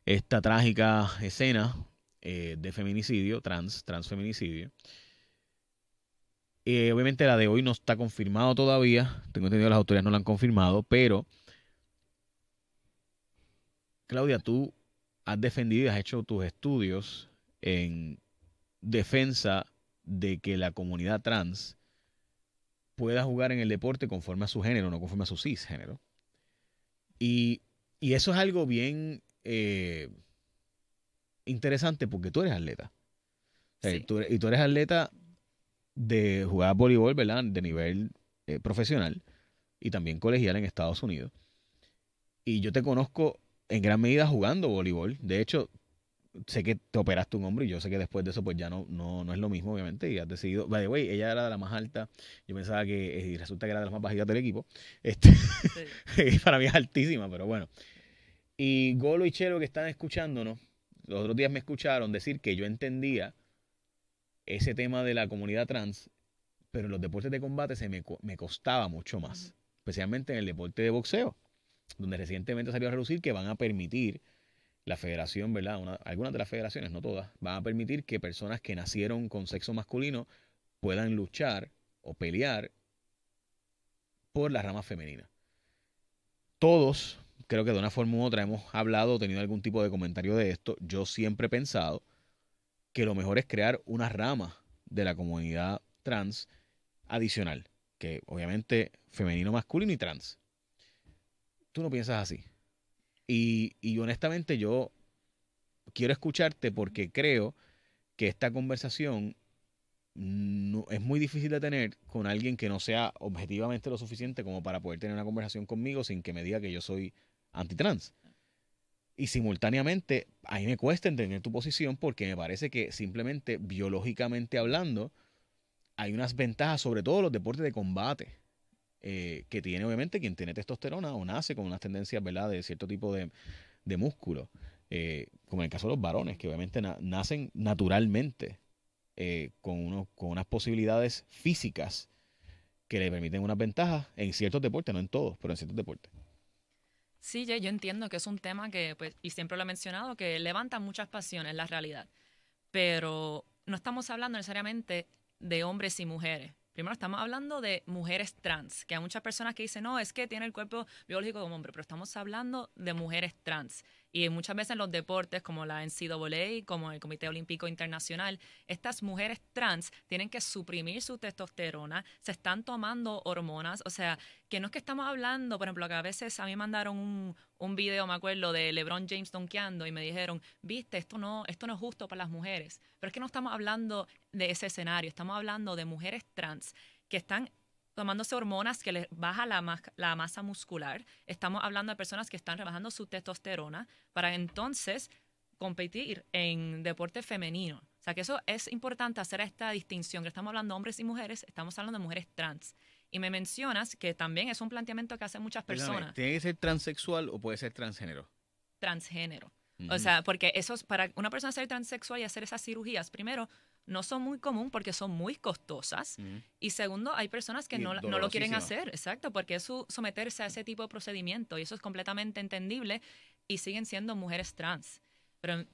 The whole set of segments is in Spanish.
esta trágica escena de feminicidio, transfeminicidio. Obviamente la de hoy no está confirmado todavía, tengo entendido que las autoridades no la han confirmado, pero Claudia, tú has defendido y has hecho tus estudios en defensa de que la comunidad trans pueda jugar en el deporte conforme a su género, no conforme a su cisgénero. Y, y eso es algo bien interesante porque tú eres atleta. O sea, Sí. y tú eres atleta de jugar voleibol, ¿verdad? De nivel profesional y también colegial en Estados Unidos. Y yo te conozco en gran medida jugando voleibol. De hecho, sé que te operaste un hombro y yo sé que después de eso pues ya no es lo mismo, obviamente, y has decidido, by the way, ella era de la más alta, yo pensaba que, y resulta que era de las más bajitas del equipo, este, Sí. y para mí es altísima, pero bueno. Y Golo y Chelo que están escuchándonos, los otros días me escucharon decir que yo entendía ese tema de la comunidad trans, pero en los deportes de combate me costaba mucho Ujú. más, especialmente en el deporte de boxeo, donde recientemente salió a relucir que van a permitir la federación, ¿verdad? Algunas de las federaciones, no todas, van a permitir que personas que nacieron con sexo masculino puedan luchar o pelear por la rama femenina. Todos, creo que de una forma u otra, hemos hablado o tenido algún tipo de comentario de esto. Yo siempre he pensado que lo mejor es crear una rama de la comunidad trans adicional, que obviamente femenino, masculino y trans. Tú no piensas así. Y honestamente yo quiero escucharte porque creo que esta conversación no, es muy difícil de tener con alguien que no sea objetivamente lo suficiente como para poder tener una conversación conmigo sin que me diga que yo soy antitrans. Y simultáneamente, a mí me cuesta entender tu posición porque me parece que simplemente biológicamente hablando, hay unas ventajas, sobre todo los deportes de combate, que tiene obviamente quien tiene testosterona o nace con unas tendencias, ¿verdad?, de cierto tipo de músculo. Como en el caso de los varones, que obviamente nacen naturalmente con unas posibilidades físicas que le permiten unas ventajas en ciertos deportes, no en todos, pero en ciertos deportes. Sí, yo entiendo que es un tema que, pues, y siempre lo he mencionado, que levanta muchas pasiones, la realidad. Pero no estamos hablando necesariamente de hombres y mujeres. Primero estamos hablando de mujeres trans, que hay muchas personas que dicen, no, es que tiene el cuerpo biológico como hombre, pero estamos hablando de mujeres trans. Y muchas veces en los deportes, como la NCAA, como el Comité Olímpico Internacional, estas mujeres trans tienen que suprimir su testosterona, se están tomando hormonas, o sea, que no es que estamos hablando, por ejemplo, que a veces a mí me mandaron un video, me acuerdo, de LeBron James donkeando y me dijeron, viste, esto no es justo para las mujeres. Pero es que no estamos hablando de ese escenario, estamos hablando de mujeres trans que están tomándose hormonas que les baja la masa muscular. Estamos hablando de personas que están rebajando su testosterona para entonces competir en deporte femenino. O sea que eso es importante hacer esta distinción, que estamos hablando de hombres y mujeres, estamos hablando de mujeres trans. Y me mencionas que también es un planteamiento que hacen muchas Perdóname, personas, ¿tiene que ser transexual o puede ser transgénero? transgénero. O Ujú, sea, porque eso es para una persona ser transexual y hacer esas cirugías, primero, no son muy común porque son muy costosas. ujú. Y segundo, hay personas que Y no lo quieren dolorosísima. hacer, exacto, porque es someterse a ese tipo de procedimiento y eso es completamente entendible y siguen siendo mujeres trans. Pero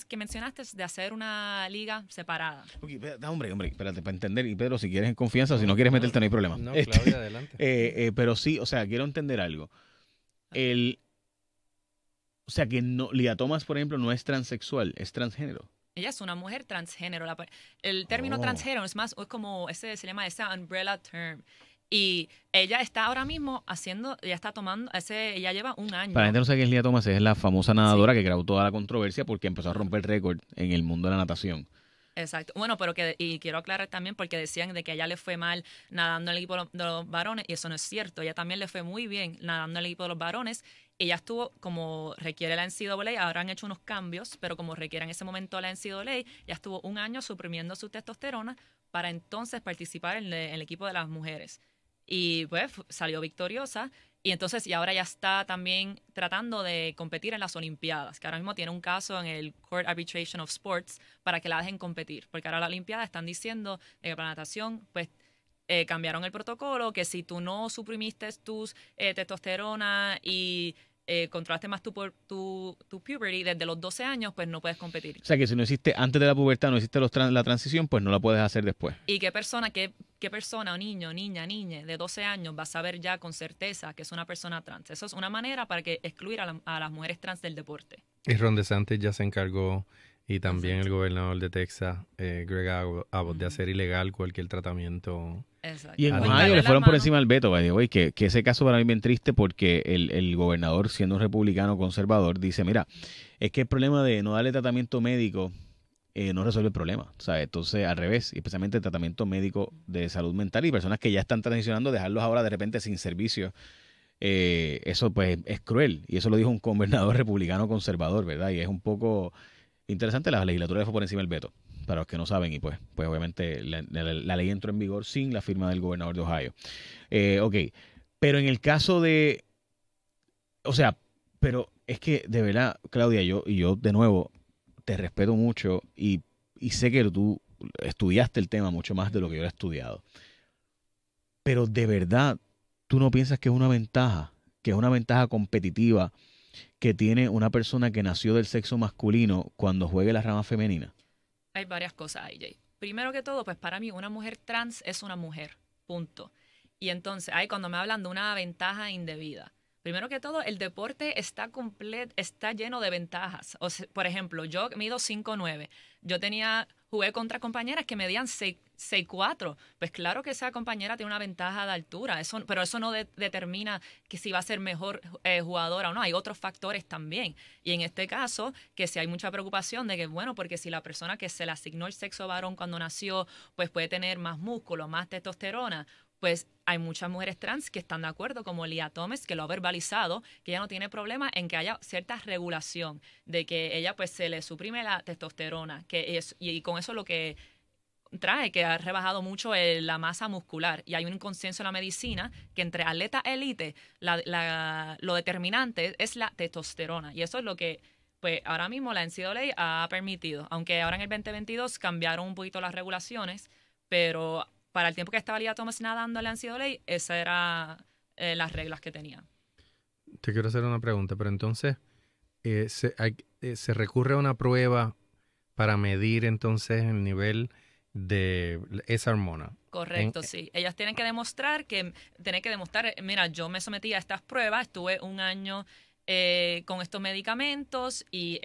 que mencionaste es de hacer una liga separada. Ok, hombre, espérate, para entender, y Pedro, si quieres en confianza, si no No, quieres no, meterte, no hay problema. no, Claudia, adelante. Pero sí, o sea, quiero entender algo. El, o sea, que no, Lia Thomas, por ejemplo, no es transexual, es transgénero. Ella es una mujer transgénero. El término Oh. transgénero es como se llama esa umbrella term. Y ella está ahora mismo ella está tomando, ella lleva un Para la año. gente que no sabe quién es Lia Thomas, es la famosa Sí, nadadora que creó toda la controversia porque empezó a ajá, romper récord en el mundo de la natación. exacto. Bueno, y quiero aclarar también porque decían de que a ella le fue mal nadando en el equipo de los varones, y eso no es cierto. Ella también le fue muy bien nadando en el equipo de los varones. Ella estuvo, como requiere la NCAA, ahora han hecho unos cambios, pero como requiere en ese momento la NCAA, ella estuvo un año suprimiendo su testosterona para entonces participar en el equipo de las mujeres. Y pues salió victoriosa. Y entonces, y ahora ya está también tratando de competir en las Olimpiadas, que ahora mismo tiene un caso en el Court Arbitration of Sports para que la dejen competir, porque ahora las Olimpiadas están diciendo que para natación, pues cambiaron el protocolo, que si tú no suprimiste tus testosterona y controlaste más tu puberty desde los 12 años, pues no puedes competir. O sea que si no hiciste antes de la pubertad, no hiciste la transición, pues no la puedes hacer después. ¿Y qué persona o niño, niña de 12 años va a saber ya con certeza que es una persona trans? Eso es una manera para que excluir a las mujeres trans del deporte. Y Ron DeSantis ya se encargó, y también el gobernador de Texas, Greg Abbott, de hacer ilegal cualquier tratamiento. Exacto. Y en Animal. Ohio le fueron por mano. encima del veto, by the way, que ese caso para mí es bien triste porque el gobernador, siendo un republicano conservador, dice, mira, es que el problema de no darle tratamiento médico no resuelve el problema, ¿sabes? Entonces, al revés, especialmente el tratamiento médico de salud mental y personas que ya están transicionando, dejarlos ahora de repente sin servicio, eso pues es cruel. Y eso lo dijo un gobernador republicano conservador, ¿verdad? Y es un poco interesante, la legislatura le fue por encima del veto, para los que no saben, y pues obviamente la ley entró en vigor sin la firma del gobernador de Ohio. Ok, pero en el caso de, o sea, pero es que de verdad, Claudia, yo de nuevo te respeto mucho y sé que tú estudiaste el tema mucho más de lo que yo he estudiado. Pero de verdad, ¿tú no piensas que es una ventaja competitiva que tiene una persona que nació del sexo masculino cuando juegue la rama femenina? Hay varias cosas ahí, Jay. Primero que todo, pues para mí una mujer trans es una mujer, punto. Y entonces, ahí cuando me hablan de una ventaja indebida, primero que todo, el deporte está lleno de ventajas. O sea, por ejemplo, yo mido 5'9". Jugué contra compañeras que medían 6'4". Pues claro que esa compañera tiene una ventaja de altura, pero eso no determina que si va a ser mejor jugadora o no. Hay otros factores también. Y en este caso, que si hay mucha preocupación de que, bueno, porque si la persona que se le asignó el sexo varón cuando nació, pues puede tener más músculo, más testosterona, pues hay muchas mujeres trans que están de acuerdo, como Lia Thomas, que lo ha verbalizado, que ella no tiene problema en que haya cierta regulación, de que ella pues se le suprime la testosterona, y con eso lo que trae, que ha rebajado mucho la masa muscular. Y hay un consenso en la medicina que entre atletas élite lo determinante es la testosterona. Y eso es lo que pues ahora mismo la NCAA ha permitido, aunque ahora en el 2022 cambiaron un poquito las regulaciones, pero para el tiempo que estaba Lia Thomas nadando en la NCAA, esas eran las reglas que tenía. Te quiero hacer una pregunta, pero entonces, ¿se recurre a una prueba para medir entonces el nivel de esa hormona? Correcto, sí. Ellas tienen que demostrar, mira, yo me sometí a estas pruebas, estuve un año con estos medicamentos y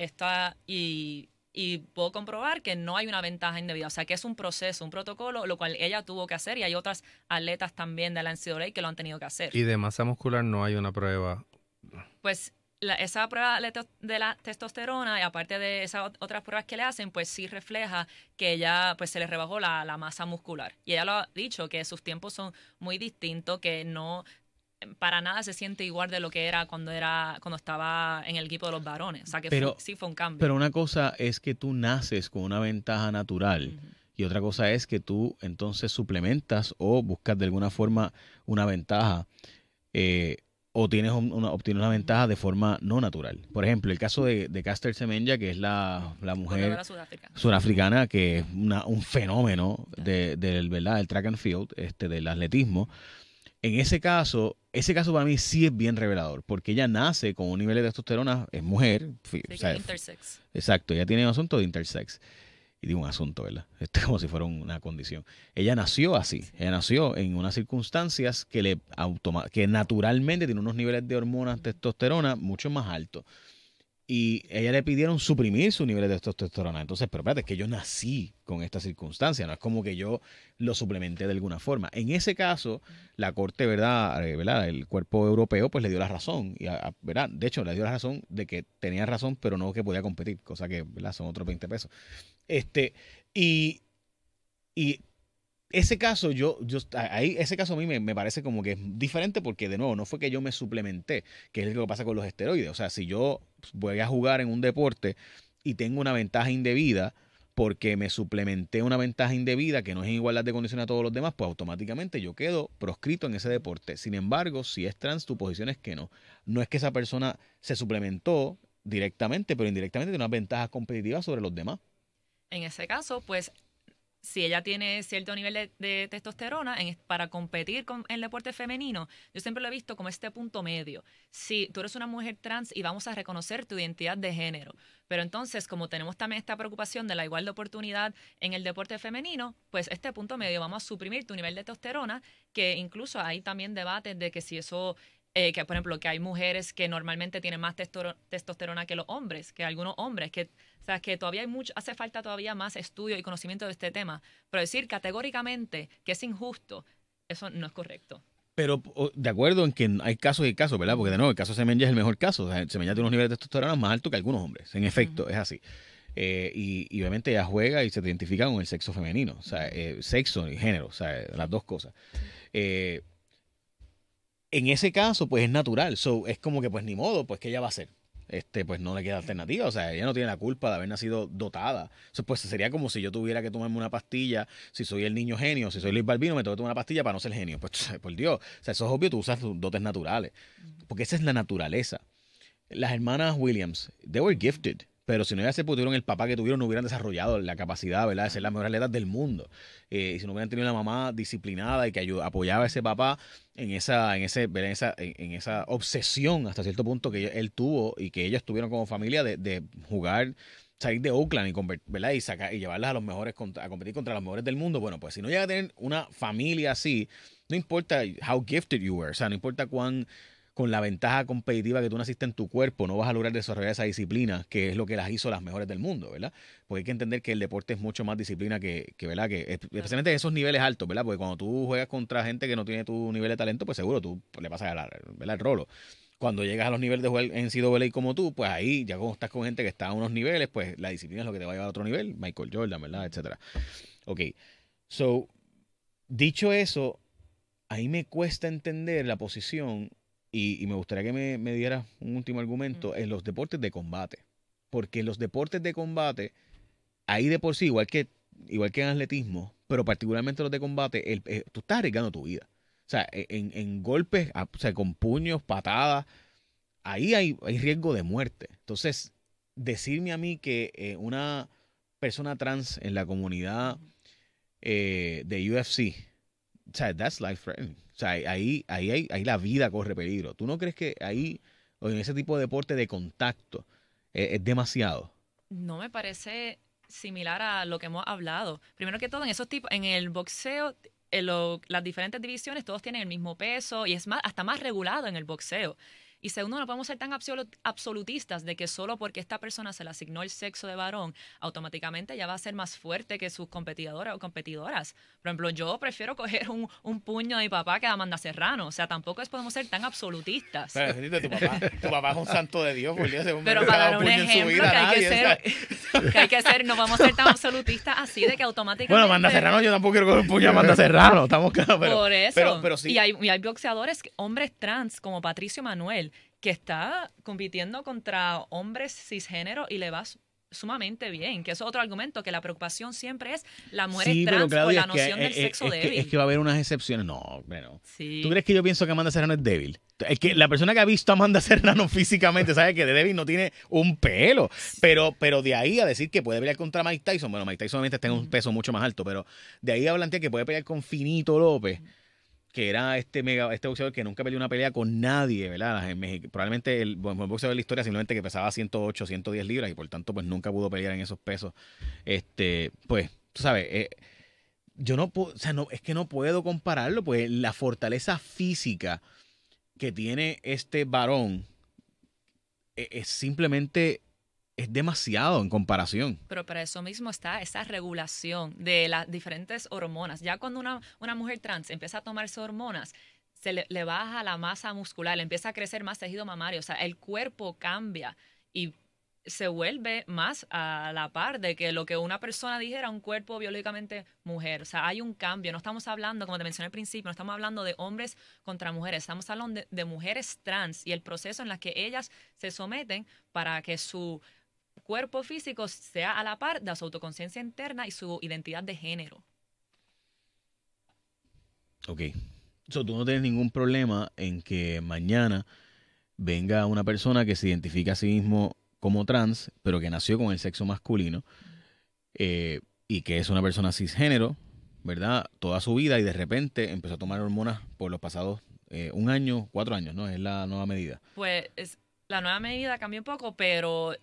puedo comprobar que no hay una ventaja indebida. O sea, que es un proceso, un protocolo, lo cual ella tuvo que hacer y hay otras atletas también de la NCAA que lo han tenido que hacer. Y de masa muscular no hay una prueba. Pues esa prueba de la testosterona, y aparte de esas otras pruebas que le hacen, pues sí refleja que ella pues se le rebajó la masa muscular. Y ella lo ha dicho, que sus tiempos son muy distintos, que no para nada se siente igual de lo que era cuando estaba en el equipo de los varones. O sea, que sí fue un cambio. Pero una cosa es que tú naces con una ventaja natural y otra cosa es que tú entonces suplementas o buscas de alguna forma una ventaja o obtienes una ventaja de forma no natural. Por ejemplo, el caso de Caster Semenya, que es la mujer surafricana, que es un fenómeno del track and field, del atletismo. En ese caso para mí sí es bien revelador, porque ella nace con un nivel de testosterona, es mujer. Sí, o sea, intersex. Exacto, ella tiene un asunto de intersex. Y digo un asunto, ¿verdad? Esto es como si fuera una condición. Ella nació así, ella nació en unas circunstancias que naturalmente tiene unos niveles de hormonas testosterona mucho más altos. Y ella le pidieron suprimir sus niveles de testosterona. Entonces, pero espérate, es que yo nací con esta circunstancia, no es como que yo lo suplementé de alguna forma. En ese caso, la Corte, ¿verdad? El cuerpo europeo, pues le dio la razón. Y, ¿verdad? De hecho, le dio la razón de que tenía razón, pero no que podía competir, cosa que, ¿verdad? Son otros 20 pesos. Y ese caso, ese caso a mí me parece como que es diferente porque, de nuevo, no fue que yo me suplementé, que es lo que pasa con los esteroides. O sea, si yo voy a jugar en un deporte y tengo una ventaja indebida porque me suplementé una ventaja indebida que no es en igualdad de condiciones a todos los demás, pues automáticamente yo quedo proscrito en ese deporte. Sin embargo, si es trans, tu posición es que no. No es que esa persona se suplementó directamente, pero indirectamente tiene unas ventajas competitivas sobre los demás. En ese caso, pues si ella tiene cierto nivel de testosterona para competir en el deporte femenino, yo siempre lo he visto como este punto medio. Si tú eres una mujer trans y vamos a reconocer tu identidad de género, pero entonces como tenemos también esta preocupación de la igual de oportunidad en el deporte femenino, pues este punto medio vamos a suprimir tu nivel de testosterona, que incluso hay también debates de que si eso... que por ejemplo, que hay mujeres que normalmente tienen más testosterona que los hombres, que algunos hombres, o sea, que todavía hace falta todavía más estudio y conocimiento de este tema. Pero decir categóricamente que es injusto, eso no es correcto. Pero de acuerdo en que hay casos y casos, ¿verdad? Porque de nuevo, el caso de Semenya es el mejor caso. O sea, Semenya tiene unos niveles de testosterona más altos que algunos hombres. En efecto, es así. Y obviamente ella juega y se identifica con el sexo femenino. O sea, sexo y género. O sea, las dos cosas. En ese caso, pues es natural. So, es como que, pues ni modo, pues que ella va a hacer. Pues no le queda alternativa. O sea, ella no tiene la culpa de haber nacido dotada. So, pues sería como si yo tuviera que tomarme una pastilla. Si soy el niño genio, si soy Luis Balbino, me tengo que tomar una pastilla para no ser genio. Pues, por Dios. O sea, eso es obvio, tú usas tus dotes naturales. Porque esa es la naturaleza. Las hermanas Williams, they were gifted. Pero si no ya se tuvieron el papá que tuvieron, no hubieran desarrollado la capacidad, ¿verdad?, de ser las mejores atletas del mundo. Y si no hubieran tenido la mamá disciplinada y que apoyaba a ese papá en esa obsesión hasta cierto punto que él tuvo y que ellos tuvieron como familia de jugar, salir de Oakland ¿verdad?, y llevarlas a los mejores a competir contra los mejores del mundo. Bueno, pues si no llega a tener una familia así, no importa how gifted you were, o sea, no importa con la ventaja competitiva que tú naciste en tu cuerpo, no vas a lograr desarrollar esa disciplina, que es lo que las hizo las mejores del mundo, ¿verdad? Porque hay que entender que el deporte es mucho más disciplina ¿verdad? Que especialmente en esos niveles altos, ¿verdad? Porque cuando tú juegas contra gente que no tiene tu nivel de talento, pues seguro tú le pasas ¿verdad?, el rolo. Cuando llegas a los niveles de jugar en NCAA como tú, pues ahí, ya como estás con gente que está a unos niveles, pues la disciplina es lo que te va a llevar a otro nivel. Michael Jordan, ¿verdad? Etcétera. Ok. So, dicho eso, ahí me cuesta entender la posición. Y me gustaría que me dieras un último argumento en los deportes de combate. Porque en los deportes de combate, ahí de por sí, igual que en atletismo, pero particularmente los de combate, tú estás arriesgando tu vida. O sea, en golpes, o sea, con puños, patadas, ahí hay riesgo de muerte. Entonces, decirme a mí que una persona trans en la comunidad de UFC, o sea, that's life threatening. O sea, ahí la vida corre peligro. ¿Tú no crees que ahí, o en ese tipo de deporte de contacto, es demasiado? No me parece similar a lo que hemos hablado. Primero que todo, en el boxeo, las diferentes divisiones, todos tienen el mismo peso y es hasta más regulado en el boxeo. Y segundo, no podemos ser tan absolutistas de que solo porque esta persona se le asignó el sexo de varón, automáticamente ya va a ser más fuerte que sus competidores o competidoras. Por ejemplo, yo prefiero coger un puño de mi papá que de Amanda Serrano. O sea, tampoco podemos ser tan absolutistas. Pero tu papá es un santo de Dios, por Dios. Pero para dar un ejemplo que hay que ser, no vamos a ser tan absolutistas así de que automáticamente... Bueno, Amanda Serrano, yo tampoco quiero coger un puño a Amanda Serrano, estamos claros. Por eso. Pero sí. Y hay boxeadores, hombres trans, como Patricio Manuel, que está compitiendo contra hombres cisgénero y le va sumamente bien, que eso es otro argumento, que la preocupación siempre es la mujer trans, Claudia, o la noción del sexo débil. Es que va a haber unas excepciones. No, bueno. Sí. ¿Tú crees que yo pienso que Amanda Serrano es débil? Es que la persona que ha visto a Amanda Serrano físicamente sabe que de débil no tiene un pelo. Pero de ahí a decir que puede pelear contra Mike Tyson, bueno, Mike Tyson obviamente está en un peso mucho más alto, pero de ahí a plantear que puede pelear con Finito López, que era este boxeador que nunca peleó una pelea con nadie, ¿verdad? Probablemente el boxeador de la historia simplemente que pesaba 108, 110 libras y por tanto pues nunca pudo pelear en esos pesos. Pues, tú sabes, yo no puedo, o sea, es que no puedo compararlo, pues la fortaleza física que tiene este varón es simplemente... es demasiado en comparación. Pero para eso mismo está esa regulación de las diferentes hormonas. Ya cuando una mujer trans empieza a tomarse hormonas, le baja la masa muscular, le empieza a crecer más tejido mamario. O sea, el cuerpo cambia y se vuelve más a la par de que lo que una persona dijera, un cuerpo biológicamente mujer. O sea, hay un cambio. No estamos hablando, como te mencioné al principio, no estamos hablando de hombres contra mujeres. Estamos hablando de mujeres trans y el proceso en el que ellas se someten para que su cuerpo físico sea a la par de su autoconciencia interna y su identidad de género. Ok. So, tú no tienes ningún problema en que mañana venga una persona que se identifica a sí mismo como trans, pero que nació con el sexo masculino, y y que es una persona cisgénero, ¿verdad? Toda su vida y de repente empezó a tomar hormonas por los pasados 1 año, 4 años, ¿no? Es la nueva medida. Pues la nueva medida cambió un poco, pero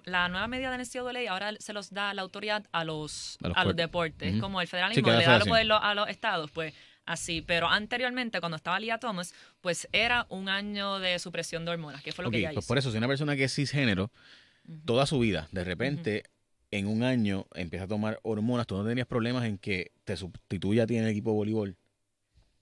la nueva medida de NCAA ahora se los da la autoridad a los deportes, Ujú. como el Sí, federalismo que la le da los federación. poderes a los estados, pues así. Pero anteriormente, cuando estaba Lia Thomas, pues era 1 año de supresión de hormonas, que fue lo Ok, que ella pues hizo. por eso, si una persona que es cisgénero, Ujú. toda su vida, de repente, en 1 año, empieza a tomar hormonas, tú no tenías problemas en que te sustituya a ti en el equipo de voleibol.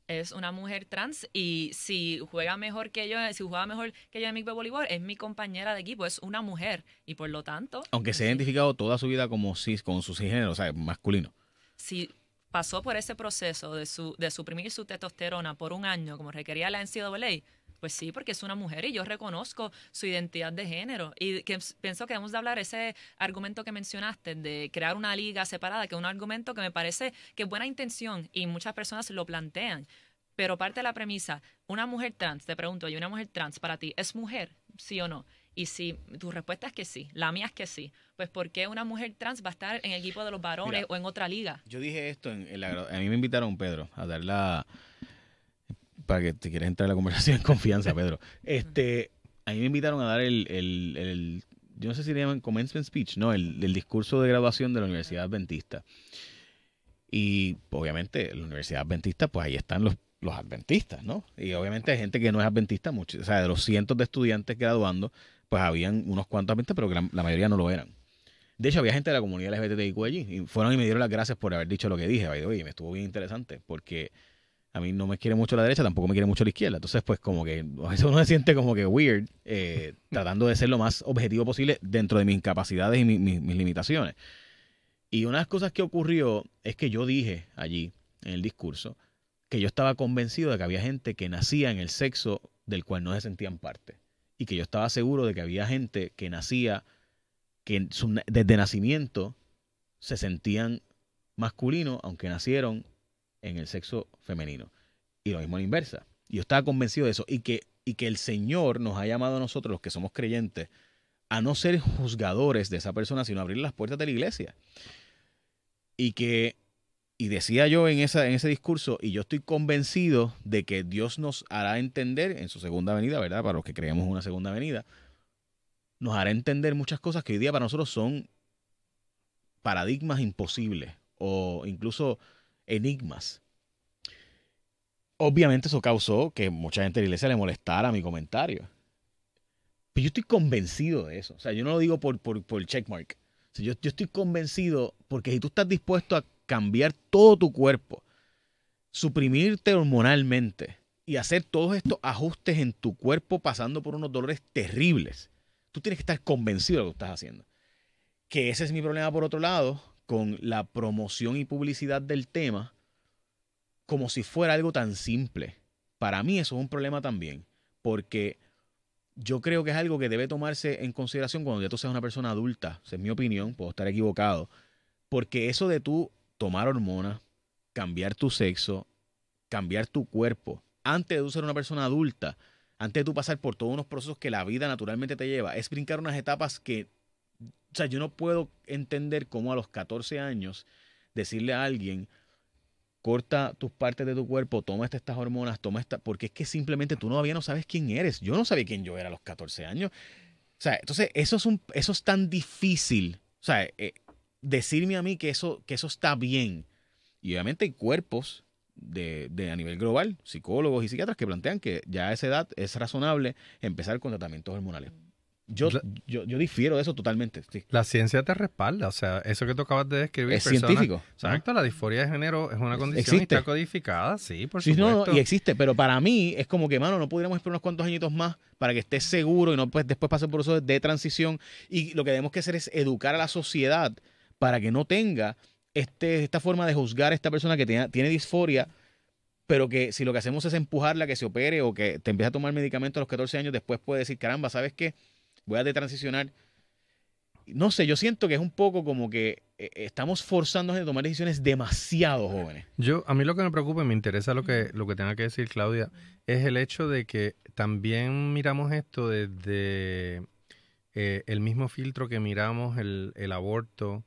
Es una mujer trans y si juega mejor que yo, si jugaba mejor que yo en mi equipo de voleibol, es mi compañera de equipo, es una mujer y por lo tanto, Aunque pues se ha sí, identificado toda su vida como cis, con su cisgénero, o sea, masculino. si pasó por ese proceso de suprimir su testosterona por 1 año, como requería la NCAA, pues sí, porque es una mujer y yo reconozco su identidad de género. Y que pienso que debemos de hablar ese argumento que mencionaste de crear una liga separada, que es un argumento que me parece que es buena intención y muchas personas lo plantean. Pero parte de la premisa, una mujer trans, te pregunto yo, ¿una mujer trans para ti es mujer? ¿Sí o no? Y si tu respuesta es que sí, la mía es que sí, pues ¿por qué una mujer trans va a estar en el equipo de los varones Mira, o en otra liga? yo dije esto a mí me invitaron, Pedro, a dar para que te quieras entrar en la conversación en confianza, Pedro. A mí me invitaron a dar yo no sé si le llaman commencement speech, no, el discurso de graduación de la Universidad Adventista. Y obviamente la Universidad Adventista, pues ahí están los adventistas, ¿no? Y obviamente hay gente que no es adventista, mucho, o sea, de los cientos de estudiantes graduando, pues habían unos cuantos adventistas, pero que la mayoría no lo eran. De hecho, había gente de la comunidad LGBTIQ allí y fueron y me dieron las gracias por haber dicho lo que dije. Oye, me estuvo bien interesante porque a mí no me quiere mucho la derecha, tampoco me quiere mucho la izquierda. Entonces, pues como que a veces uno se siente como que weird, tratando de ser lo más objetivo posible dentro de mis incapacidades y mis limitaciones. Y una de las cosas que ocurrió es que yo dije allí, en el discurso, que yo estaba convencido de que había gente que nacía en el sexo del cual no se sentían parte. Y que yo estaba seguro de que había gente que nacía, que desde nacimiento se sentían masculinos, aunque nacieron en el sexo femenino. Y lo mismo a la inversa. Y yo estaba convencido de eso. Y que el Señor nos ha llamado a nosotros, los que somos creyentes, a no ser juzgadores de esa persona, sino a abrir las puertas de la iglesia. Y decía yo en ese discurso, y yo estoy convencido de que Dios nos hará entender en su segunda venida, ¿verdad? Para los que creemos en una segunda venida, nos hará entender muchas cosas que hoy día para nosotros son paradigmas imposibles o incluso enigmas. Obviamente eso causó que mucha gente de la iglesia le molestara mi comentario. Pero yo estoy convencido de eso. O sea, yo no lo digo por checkmark. O sea, yo estoy convencido porque si tú estás dispuesto a cambiar todo tu cuerpo, suprimirte hormonalmente y hacer todos estos ajustes en tu cuerpo pasando por unos dolores terribles, tú tienes que estar convencido de lo que estás haciendo. Que ese es mi problema por otro lado con la promoción y publicidad del tema como si fuera algo tan simple. Para mí eso es un problema también, porque yo creo que es algo que debe tomarse en consideración cuando ya tú seas una persona adulta. Esa es mi opinión, puedo estar equivocado. Porque eso de tú tomar hormonas, cambiar tu sexo, cambiar tu cuerpo, antes de tú ser una persona adulta, antes de tú pasar por todos unos procesos que la vida naturalmente te lleva, es brincar unas etapas que, o sea, yo no puedo entender cómo a los 14 años decirle a alguien, corta tus partes de tu cuerpo, toma estas hormonas, porque es que simplemente tú todavía no sabes quién eres. Yo no sabía quién yo era a los 14 años. O sea, entonces eso es tan difícil. O sea, decirme a mí que eso está bien. Y obviamente hay cuerpos a nivel global, psicólogos y psiquiatras que plantean que ya a esa edad es razonable empezar con tratamientos hormonales. Yo difiero de eso totalmente. Sí. La ciencia te respalda, o sea, eso que tú acabas de describir. Es científico. Exacto, la disforia de género es una condición Existe. y está codificada, sí, por Sí, supuesto. no, y existe, pero para mí es como que, mano, no pudiéramos esperar unos cuantos añitos más para que estés seguro y no pues, después pase por eso de transición. Y lo que tenemos que hacer es educar a la sociedad para que no tenga esta forma de juzgar a esta persona que tiene disforia, pero que si lo que hacemos es empujarla a que se opere o que te empiece a tomar medicamentos a los 14 años, después puede decir, caramba, ¿sabes qué? Voy a detransicionar. No sé, yo siento que es un poco como que estamos forzándonos a tomar decisiones demasiado jóvenes. A mí lo que me preocupa y me interesa lo que tenga que decir Claudia, es el hecho de que también miramos esto desde el mismo filtro que miramos el aborto,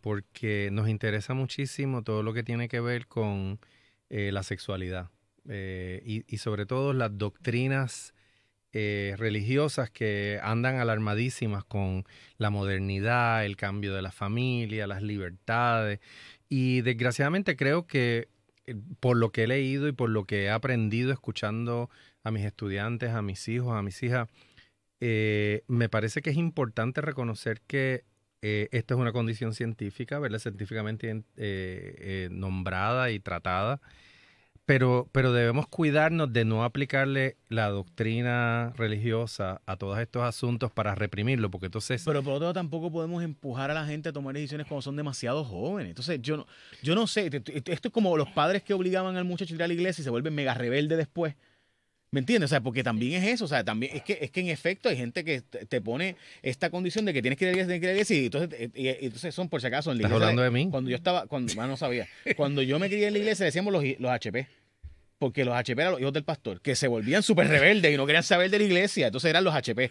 porque nos interesa muchísimo todo lo que tiene que ver con la sexualidad y sobre todo las doctrinas religiosas que andan alarmadísimas con la modernidad, el cambio de la familia, las libertades. Y desgraciadamente creo que por lo que he leído y por lo que he aprendido escuchando a mis estudiantes, a mis hijos, a mis hijas, me parece que es importante reconocer que esta es una condición científica, ¿verdad? Científicamente nombrada y tratada. Pero debemos cuidarnos de no aplicarle la doctrina religiosa a todos estos asuntos para reprimirlo, porque entonces... Pero por otro lado tampoco podemos empujar a la gente a tomar decisiones cuando son demasiado jóvenes. Entonces yo no sé, esto es como los padres que obligaban al muchacho a ir a la iglesia y se vuelven mega rebelde después. ¿Me entiendes? O sea, porque también es eso, o sea, también es que en efecto hay gente que te pone esta condición de que tienes que ir a la iglesia, y entonces son, por si acaso, en la iglesia... ¿Estás hablando de mí? Cuando yo estaba, no sabía, cuando yo me crié en la iglesia decíamos los HP. Porque los HP eran los hijos del pastor, que se volvían súper rebeldes y no querían saber de la iglesia. Entonces eran los HP.